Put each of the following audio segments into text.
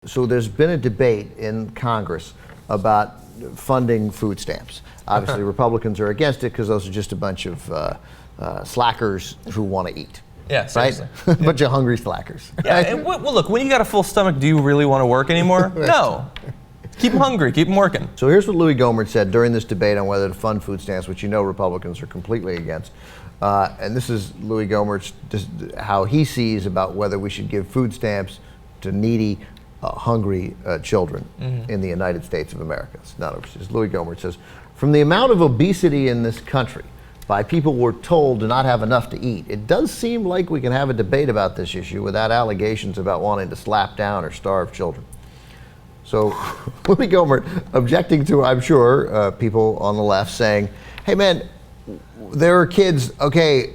so there's been a debate in Congress about funding food stamps. Obviously, Republicans are against it because those are just a bunch of slackers who want to eat. Yeah, seriously. Right? A bunch of hungry slackers. Yeah, and well, look, when you got a full stomach, do you really want to work anymore? Right. No. Keep them hungry, keep them working. So here's what Louie Gohmert said during this debate on whether to fund food stamps, which you know Republicans are completely against. And this is Louie Gohmert's, how he sees about whether we should give food stamps to needy, hungry children in the United States of America. It's not overseas. Louie Gohmert says, from the amount of obesity in this country by people we're told do not have enough to eat, it does seem like we can have a debate about this issue without allegations about wanting to slap down or starve children. So Louie Gohmert objecting to, I'm sure, people on the left saying, hey man, there are kids, okay,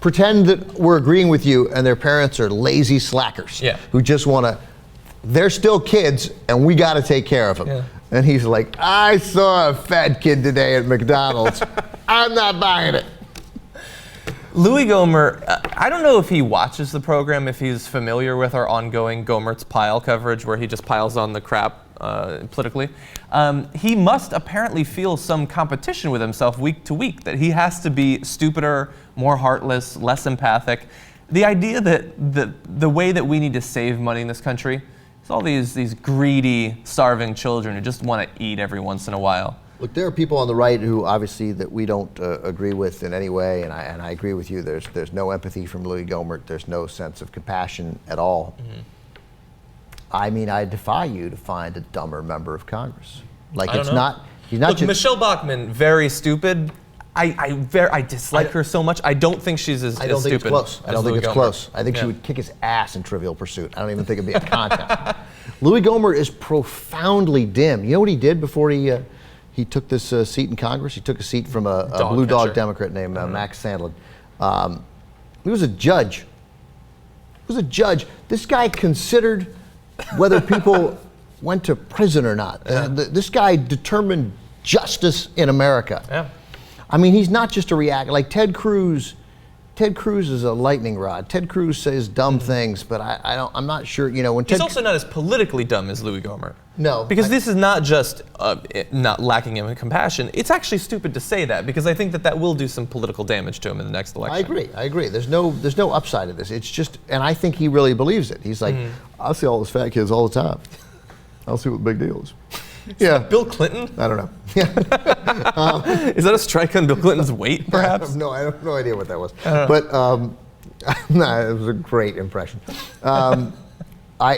pretend that we're agreeing with you and their parents are lazy slackers who just want to, they're still kids and we got to take care of them. Yeah. And he's like, I saw a fat kid today at McDonald's. I'm not buying it. Louie Gohmert, I don't know if he watches the program, if he's familiar with our ongoing Gohmert's Pile coverage where he just piles on the crap politically. He must apparently feel some competition with himself week to week, that he has to be stupider, more heartless, less empathic. The idea that the way that we need to save money in this country is all these greedy, starving children who just want to eat every once in a while. Look, there are people on the right who obviously that we don't agree with in any way, and I agree with you. There's no empathy from Louie Gohmert. There's no sense of compassion at all. I mean, I defy you to find a dumber member of Congress. Like he's not Look, just Michelle Bachmann, very stupid. I dislike her so much. I don't think she's as stupid. I don't think it's close. I don't think it's close. I think Yeah. she would kick his ass in Trivial Pursuit. I don't even think it'd be a contest. Louie Gohmert is profoundly dim. You know what he did before he took this seat in Congress? He took a seat from a blue dog Democrat named Max Sandlin. He was a judge. He was a judge. This guy considered whether people went to prison or not. This guy determined justice in America. Yeah. I mean, he's not just a reactor. Like Ted Cruz. Ted Cruz is a lightning rod. Ted Cruz says dumb things, but I'm not sure. You know, when He's also not as politically dumb as Louie Gohmert. No, because this is not just not lacking in compassion. It's actually stupid to say that, because I think that will do some political damage to him in the next election. I agree. There's no upside to this. It's just, and I think he really believes it. He's like, I see all those fat kids all the time. I'll see what the big deal is. Yeah. Bill Clinton? I don't know. Is that a strike on Bill Clinton's weight, perhaps? No, I have no idea what that was. But no, it was a great impression.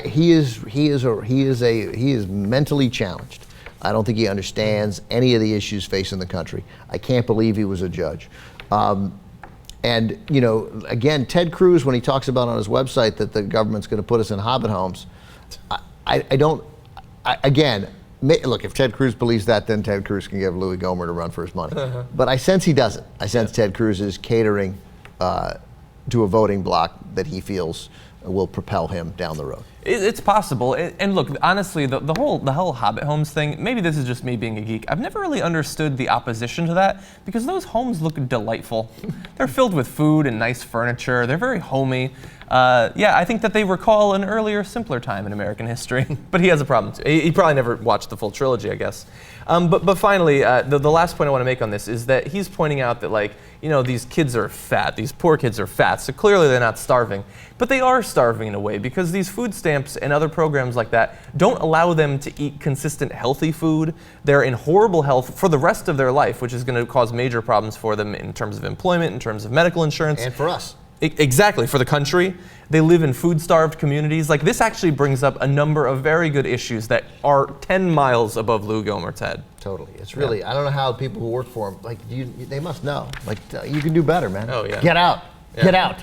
He is mentally challenged. I don't think he understands any of the issues facing the country. I can't believe he was a judge. And you know, again, Ted Cruz, when he talks about on his website that the government's going to put us in hobbit homes, look, if Ted Cruz believes that, then Ted Cruz can give Louie Gohmert a run for his money. But I sense he doesn't. I sense Ted Cruz is catering to a voting bloc that he feels will propel him down the road. It's possible. And look, honestly, the whole Hobbit homes thing, maybe this is just me being a geek. I've never really understood the opposition to that, because those homes look delightful. They're filled with food and nice furniture. They're very homey. Yeah, I think that they recall an earlier, simpler time in American history. But he has a problem too. He probably never watched the full trilogy, I guess. But finally, the last point I want to make on this is that he's pointing out that, like, you know, these kids are fat. These poor kids are fat. So clearly they're not starving. But they are starving in a way, because these food stamps and other programs like that don't allow them to eat consistent, healthy food. They're in horrible health for the rest of their life, which is going to cause major problems for them in terms of employment, in terms of medical insurance. And for us. Exactly, for the country. They live in food-starved communities. Like, this actually brings up a number of very good issues that are 10 miles above Louie Gohmert's head. Totally. It's really, I don't know how people who work for him, like, they must know. Like, you can do better, man. Oh, yeah. Get out. Yeah. Get out.